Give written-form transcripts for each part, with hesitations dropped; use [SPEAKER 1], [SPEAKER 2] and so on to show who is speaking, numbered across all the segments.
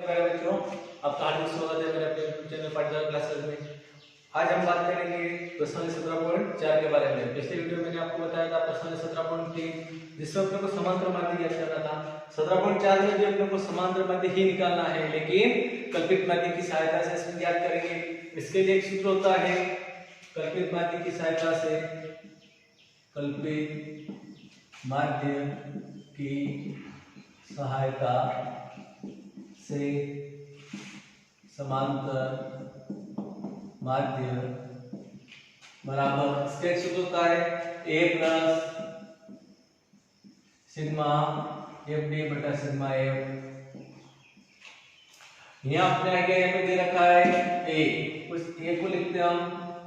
[SPEAKER 1] प्यारे बच्चों, आपका हार्दिक स्वागत है मेरे अपने यूट्यूब चैनल पाठशाला क्लासेस में। आज हम बात करेंगे प्रश्न 17.4 के बारे में। पिछले वीडियो में मैंने आपको बताया था प्रश्न 17.3 जिसमें अपने को समांतर माध्य ज्ञात करना था। 17.4 में भी अपने को समांतर माध्य ही निकालना है, लेकिन कल्पित माध्य की सहायता से इसमें ज्ञात करेंगे। इसके लिए एक सूत्र होता है, कल्पित माध्य की सहायता से, कल्पित माध्य की सहायता से समांतर माध्य बराबर, इसका एक सूत्र होता है a plus sigma F D बटा सिग्मा एफ। यहाँ अपने आगे यहाँ पे दे रखा है a, उस a को लिखते हैं हम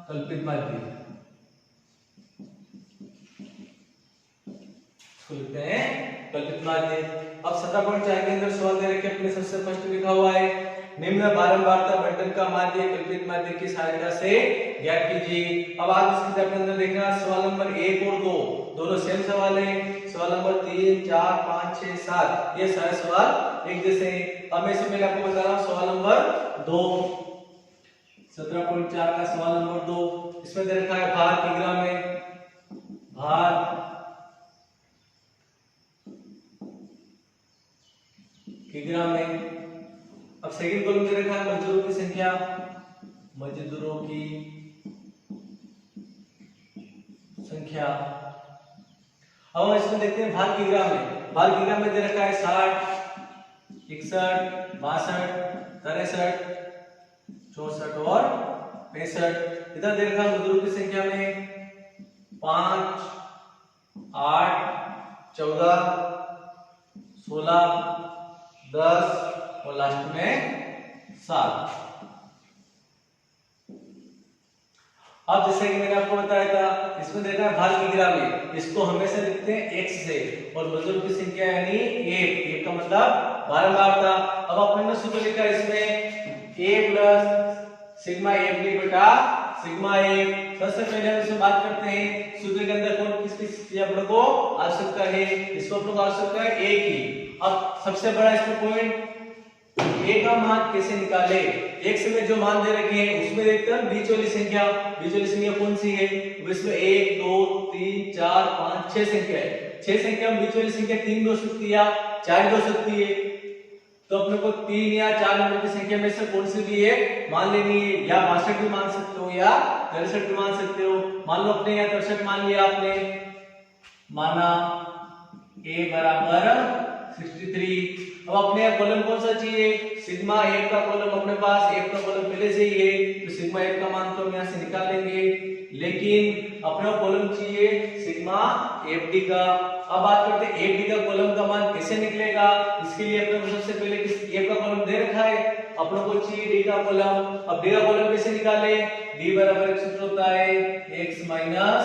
[SPEAKER 1] कल्पित माध्य, इसको लिखते हैं कल्पित माध्य। अब 17.4 के अंदर सवाल दे रखे, अपने सबसे फर्स्ट लिखा हुआ है निम्न बारंबारता बंटन का माध्य कल्पित माध्य की सहायता से ज्ञात कीजिए। अब आज इसके अंदर देखना सवाल नंबर 1 और 2 दोनों सेम सवाल है। सवाल नंबर 3, 4, 5, 6, 7 ये सारे सवाल एक जैसे हैं। अब मैं इससे पहले आपको बता रहा हूं सवाल नंबर 2, 17.4 का सवाल नंबर 2, इसमें दे रखा है भार किग्रा में, भार किग्रा में। अब सेकंड कॉलम दे रखा है मजदूरों की संख्या, मजदूरों की संख्या। अब इसमें देखते हैं भार किग्रा में। भार किग्रा में दे रखा है 60, 61, 62, 63, 64 और 65। इधर दे रखा है मजदूरों की संख्या में 5, 8, 14, 16, 10 और लास्ट में 7। अब जैसे कि मैंने आपको बताया था, इसमें देखा है भार किग्रा में, इसको हमेशा लिखते हैं x से, और मजदूर की संख्या यानी 1 का मतलब बारंबारता। अब अपने सूत्र लिखा है इसमें a plus sigma F D बटा सिग्मा एफ। सबसे पहले हम इसमें बात करते हैं सूत्र के अंदर कौन किसकी अपने को आवश्यकता है। इसको अपने को आवश्यकता है a की। अब सबसे बड़ा इसमें पॉइंट a का मान कैसे निकाले। x में जो मान दे रखे हैं उसमें देखते हैं बीच वाली संख्या, बीच वाली संख्या कौन सी है, इसमें 1, 2, 3, 4, 5, 6 संख्या है। 6 संख्या में बीच वाली संख्या 3 भी हो सकती है या 4 भी हो सकती है, तो अपने को 3 या 4 नंबर की संख्या में से कौन सी भी है मान लेनी है। या 62 भी मान सकते हो या 63 भी मान सकते हो। मान लो अपने यहाँ 63 मान लिया आपने, माना a बराबर 63। अब अपने यहाँ कॉलम कौन सा चाहिए, सिग्मा एफ का कॉलम अपने पास, एफ का कॉलम पहले से ही है, तो सिग्मा एफ का मान तो हम यहाँ से निकाल लेंगे, लेकिन अपने कॉलम चाहिए सिग्मा एफ डी का। अब बात करते हैं एफ डी का कॉलम का मान कैसे निकलेगा। इसके लिए अपने को सबसे पहले एफ का कॉलम दे रखा है, अपने को चाहिए डी का कॉलम। अब डी का कॉलम कैसे निकाले, डी बराबर एक सूत्र होता है x माइनस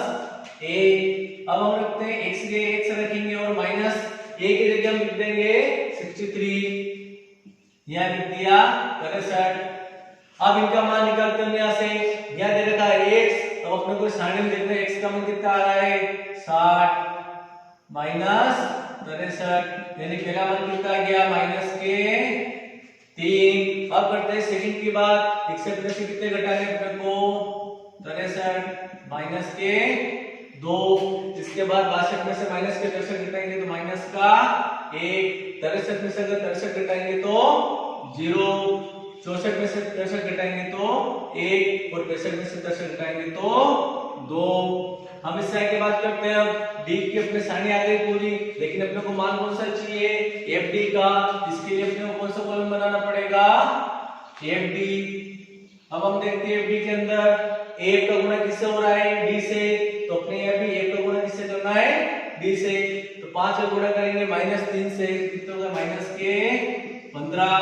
[SPEAKER 1] ए। अब हम रखते हैं x के x रखेंगे और माइनस a की जगह हम लिख देंगे 63, यहाँ लिख दिया 63। अब इनका मान निकालते हैं यहाँ से, यहाँ दे रखा है x, अब अपने को सारणी में देखते हैं x का मान कितना आ रहा है 60 माइनस 63, यानी पहला मान कितना आ गया माइनस के 3। अब करते हैं सेकंड की बात, 61 में से कितने घटाने अपने को 63 माइनस के 2। इसके बाद 62 में से माइनस के 63 घटाएंगे तो माइनस का 1। 63 में से अगर 63 घटाएंगे तो 0। 64 में से 63 घटाएंगे तो 1 और 65 में से 63 घटाएंगे तो 2। हम इससे आगे बात करते हैं। अब डी की अपने सारणी आ गई पूरी, लेकिन अपने को मान कौन सा चाहिए एफ डी का। इसके लिए अपने को कौन सा कॉलम बनाना पड़ेगा एफ डी। अब हम देखते हैं एफ डी के अंदर a का गुणा किससे हो रहा है d से, तो अपने यहाँ भी a का गुणा किससे करना है d से। तो 5 का गुणा करेंगे -3 से, कितना होगा माइनस के 15।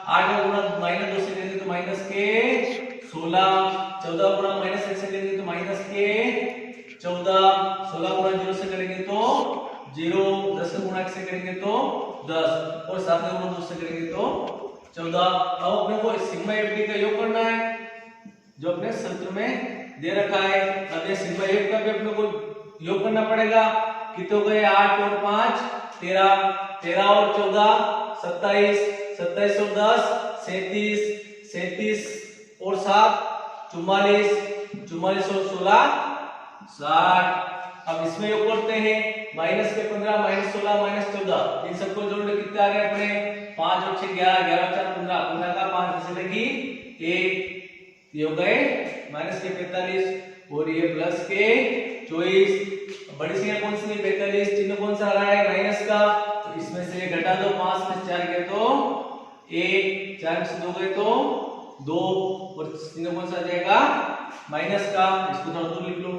[SPEAKER 1] 8 का गुणा -2 से करेंगे तो माइनस के 16। 14 का गुणा -1 से करेंगे तो माइनस के 14। 16 गुणा 0 से करेंगे तो 0। 10 का गुणा 1 से करेंगे तो 10 और 7 का गुणा 2 से करेंगे तो 14। अब अपने को सिग्मा एफ डी का योग करना है जो अपने सूत्र में दे रखा है। अब ये सिग्मा एफ का भी अपने को योग करना पड़ेगा। कितने हो गए 8 और 5 13, 13 और 14 27, 27 और 10 37, 37 और 7 44, 44 और 16 60। अब इसमें योग करते हैं, माइनस के 15 माइनस 16 माइनस 14, इन सबको जोड़ने कितने आ गए अपने 5 और 6 11, 11 और 4 15, 15 का 5 से लगी 1, ये हो गए माइनस के 45 और ये प्लस के 24। बड़ी संख्या कौन सी है 45, चिन्ह कौन सा आ रहा है माइनस का, तो इसमें से घटा दो, 5 में 4 गए तो 1, 4 में से 2 गए तो 2 और चिन्ह कौन सा आ जाएगा माइनस का, इसको थोड़ा दूर लिख लो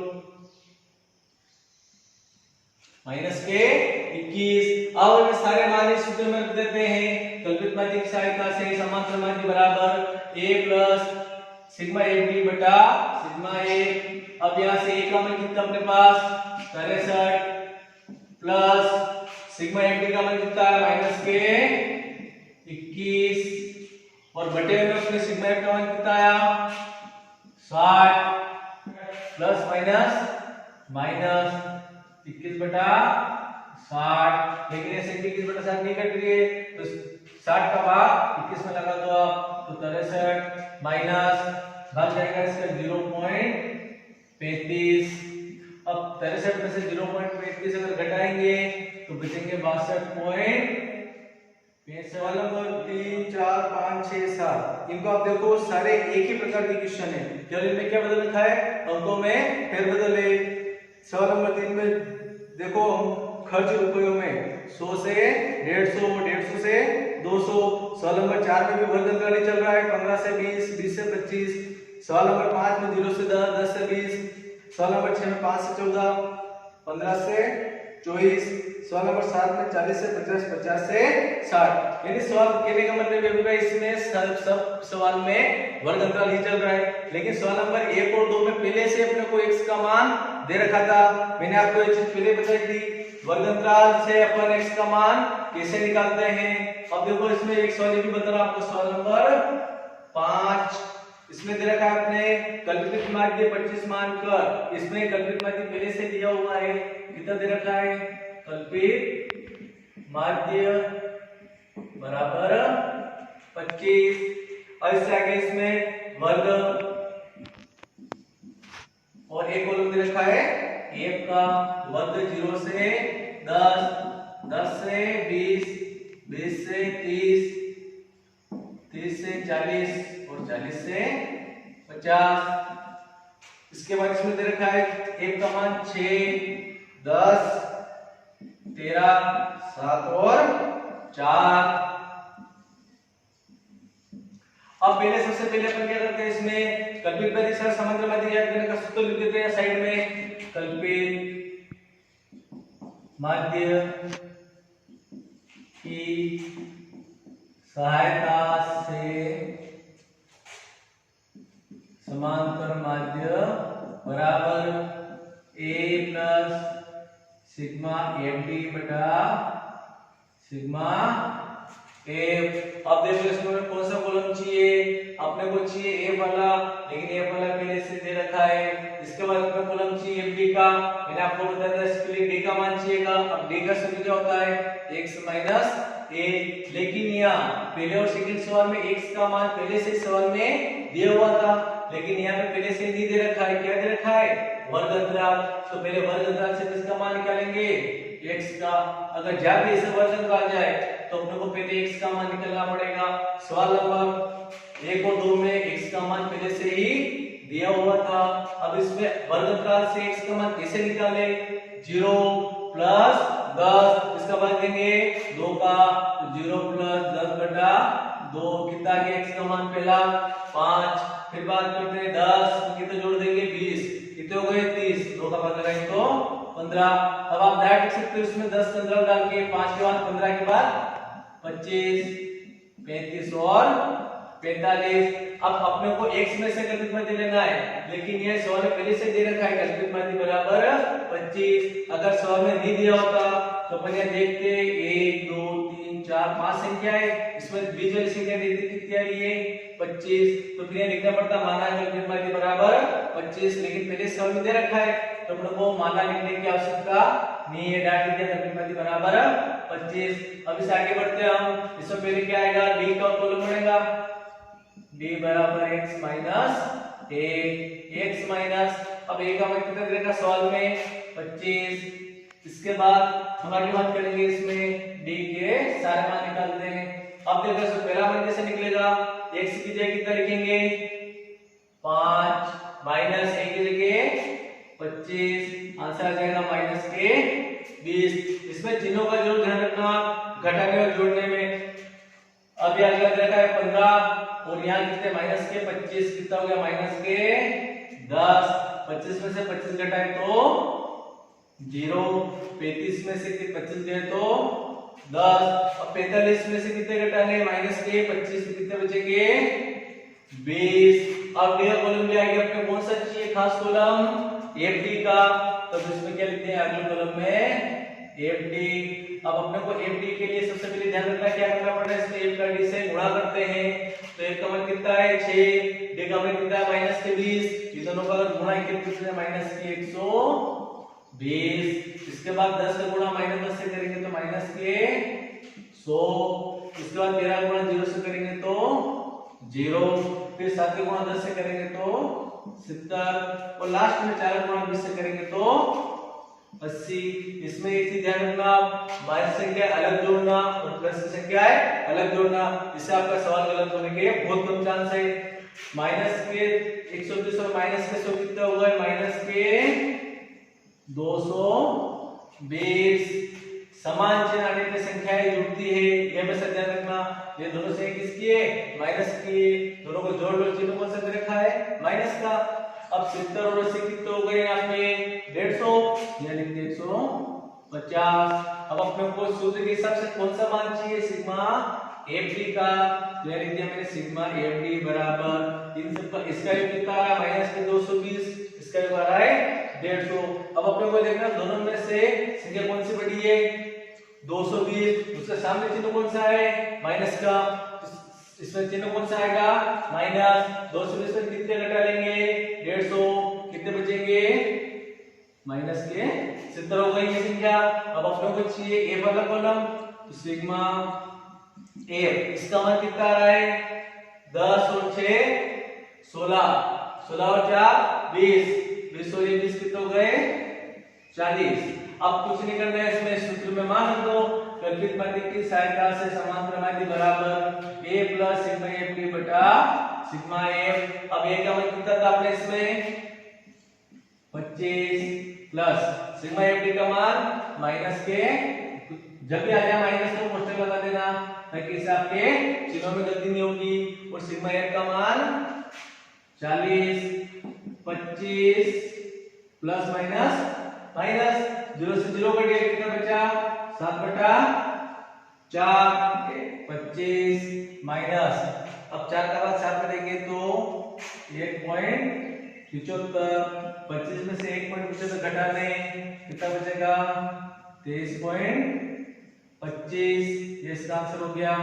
[SPEAKER 1] माइनस के 21। अब हमें सारे मान इस सूत्र में रख देते हैं, कल्पित माध्य की सहायता से समांतर माध्य बराबर a plus sigma F D बटा सिग्मा ए। अब यहाँ से a का मान कितना अपने पास 63 प्लस सिग्मा एफ डी का मान कितना है माइनस के 21 और बटे में अपने सिग्मा एफ का मान कितना आया 60 प्लस माइनस माइनस 21 बटा 60, लेकिन ऐसे 21 बटा 60 नहीं कट रही है, तो 60 का भाग 21 में लगा दो आप, तो 63 माइनस भाग जाएगा इसका 0.35। अब 63 में से 0.35 अगर घटाएंगे तो बचेंगे 62.65। सवाल नंबर 3 4 5 6 7, इनको आप देखो सारे एक ही प्रकार के क्वेश्चन है, केवल इनमें क्या बदल रखा है अंकों में फेरबदल है। सवाल नंबर 3 में देखो हम खर्च रुपयों में 100 से 150, 150 से 200। सवाल नंबर 4 में भी वर्ग अंतराल चल रहा है 15 से 20, 20 से 25। सवाल नंबर 5 में 0 से 10, 10 से 20। सवाल नंबर 6 में 5 से 14, 15 से 24। सवाल नंबर 7 में 40 से 50, 50 से 60। यानी सवाल कहने का मतलब ये भाई इसमें सब सवाल में वर्ग अंतराल ही चल रहा है, लेकिन सवाल नंबर 1 और 2 में पहले से अपने को x का मान दे रखा था। मैंने आपको ये चीज पहले बताई थी, वर्ग अंतराल से अपन x का मान कैसे निकालते हैं। अब देखो इसमें एक सवाल भी बता रहा आपको, सवाल नंबर 5 इसमें दे रखा है अपने कल्पित माध्य 25 मानकर, इसमें कल्पित माध्य पहले से दिया हुआ है, कितना दे रखा है कल्पित माध्य बराबर 25। और इससे आगे इसमें वर्ग और एक कॉलम दे रखा है f का वर्ग 0 से 10, 10 से 20, 20 से 30, 30 से 40 और 40 से 50। इसके बाद इसमें दे रखा है f का मान 6, 10, 13, 7 और 4। अब पहले सबसे पहले अपन क्या करते हैं, इसमें कल्पित माध्य से समांतर माध्य याद करने का सूत्र लिख देते हैं साइड में। कल्पित माध्य की सहायता से समांतर माध्य बराबर a plus sigma F D बटा सिग्मा एफ। अब देखो इसमें कौन सा कॉलम चाहिए, अपने को चाहिए ए वाला, लेकिन ए वाला पहले से दे रखा है। इसके बाद अपने कॉलम चाहिए एफ डी का, मैंने आपको बताया था इसके लिए डी का मान चाहिएगा। अब डी का सूत्र क्या होता है x माइनस ए, लेकिन यहाँ पहले और सेकंड सवाल में x का मान पहले से सवाल में दिया हुआ था, लेकिन यहाँ पे पहले से नहीं दे रखा है। क्या दे रखा है वर्ग अंतराल, तो पहले वर्ग अंतराल से किसका मान निकालेंगे x का। अगर जब भी इसे वर्ग अंतराल आ जाए तो अपने को पहले x का मान निकालना पड़ेगा। सवाल नंबर 1 और 2 में x का मान पहले से ही दिया हुआ था। अब इसमें वर्ग अंतराल से x का मान कैसे निकाले, 0 प्लस 10, इसका मान देंगे 2 का, तो 0 प्लस 10 बटा 2, कितना के x का मान पहला 5, फिर बात करते हैं 10, कितना जोड़ देंगे 20, कितने हो गए 30, 2 का मान लगाएंगे तो 15। अब आप डायरेक्ट लिख सकते हो इसमें 10 15 डाल के, 5 के बाद 15 के बाद 25, 35 और 45। अब अपने को x में से कल्पित माध्य लेना है, लेकिन ये सवाल में पहले से दे रखा है कल्पित माध्य बराबर 25। अगर सवाल में नहीं दिया होता तो अपन ये देखते 1 2 3 4 5 संख्या है, इसमें बीच वाली संख्या देखते कितनी आ रही है 25, तो फिर ये लिखना पड़ता माना कल्पित माध्य बराबर 25, लेकिन पहले सवाल में दे रखा है तो अपने को माना लिखने की आवश्यकता नहीं ये डाल दिया कीमत बराबर 25। अब इसे आगे बढ़ते हैं हम। इसमें पहले क्या आएगा, डी का कॉलम बनेगा, डी बराबर x माइनस ए, x माइनस, अब a का मान कितना देगा सवाल में 25। इसके बाद हम आगे बात करेंगे, इसमें d के सारे मान निकालते हैं। अब देखो इसमें पहला मान कैसे निकलेगा, x की जगह कितना लिखेंगे 5 माइनस a की जगह 25, आंसर आ जाएगा माइनस के 20। इसमें चिन्हों का जरूर ध्यान रखना घटाने और जोड़ने में। अब ये अगला रखा है 15 और यहाँ कितने माइनस के 25, कितना हो गया माइनस के 10। 25 में से 25 घटाए तो 0, 35 में से 25 गए तो 10। अब 45 में से कितने घटाने माइनस के 25 में कितने बचेंगे 20। अब डी कॉलम में आएगा अपने कौन सा चाहिए खास कॉलम FD का, तो इसमें क्या लिखते हैं अगले कॉलम में FD। अब अपने को FD के लिए सबसे पहले ध्यान रखना क्या करना पड़ता है, इसमें f का d से गुणा करते हैं, तो f का मान कितना है 6, d का मान कितना है माइनस के 20, ये दोनों का अगर गुणा कितने माइनस के 120। इसके बाद 10 का गुणा माइनस 10 से करेंगे तो माइनस के 100। इसके बाद 13 का गुणा 0 से करेंगे तो 0, फिर 7 का गुणा 10 से करेंगे तो 70 और लास्ट में 4 का गुणा 20 से करेंगे तो 80। इसमें एक चीज ध्यान रखना, माइनस संख्या अलग जोड़ना और प्लस की संख्या है अलग जोड़ना, इससे आपका सवाल गलत होने के बहुत कम चांस है। माइनस के 120 और माइनस के 100 कितना होगा, माइनस के 220। समान चिन्ह आने पे संख्याएं जुड़ती है, ये हमेशा ध्यान रखना। ये दोनों से किसकी है माइनस की, दोनों को जोड़ लो, चिन्ह कौन सा दे रखा है माइनस का। अब 70 और 80 कितने हो गए यहाँ पे 150, यहाँ लिख दिए 150। अब अपने को सूत्र के हिसाब से कौन सा मान चाहिए सिग्मा FD का, तो यहाँ लिख दिया मैंने सिग्मा FD बराबर इन सब का, इसका योग कितना आ रहा है माइनस के 220, इसका योग आ रहा है 150। अब अपने को देखना दोनों में से संख्या कौन सी बड़ी है 220, उसके सामने चिन्ह कौन सा है माइनस का, इसमें चिन्ह कौन सा आएगा माइनस। 220 में कितने घटा लेंगे 150, कितने बचेंगे माइनस के 70 हो गई ये संख्या। अब अपने को चाहिए ए वाला कॉलम, तो सिग्मा ए, इसका मान कितना आ रहा है 10 और 6 16, 16 और 4 20, 20 और 20 कितने हो गए 40। अब कुछ नहीं करना है, इसमें सूत्र में मान रख दो, कल्पित माध्य की सहायता से समांतर माध्य बराबर a प्लस सिग्मा FD बटा सिग्मा f। अब a का मान कितना था आपने इसमें 25 प्लस सिग्मा FD का मान माइनस के, जब भी आ जाए माइनस को पोस्टर लगा देना ताकि इससे आपके चिन्हों में गलती नहीं होगी। और सिग्मा f का मान 40, 25 प्लस माइनस माइनस 0 से 0 कट गया, कितना बचा 7 बटा 4, 25 माइनस, अब 4 का बाद 7 करेंगे तो 1.75, 25 में से 1.25 घटाने कितना बचेगा 23.25, ये इसका आंसर हो गया।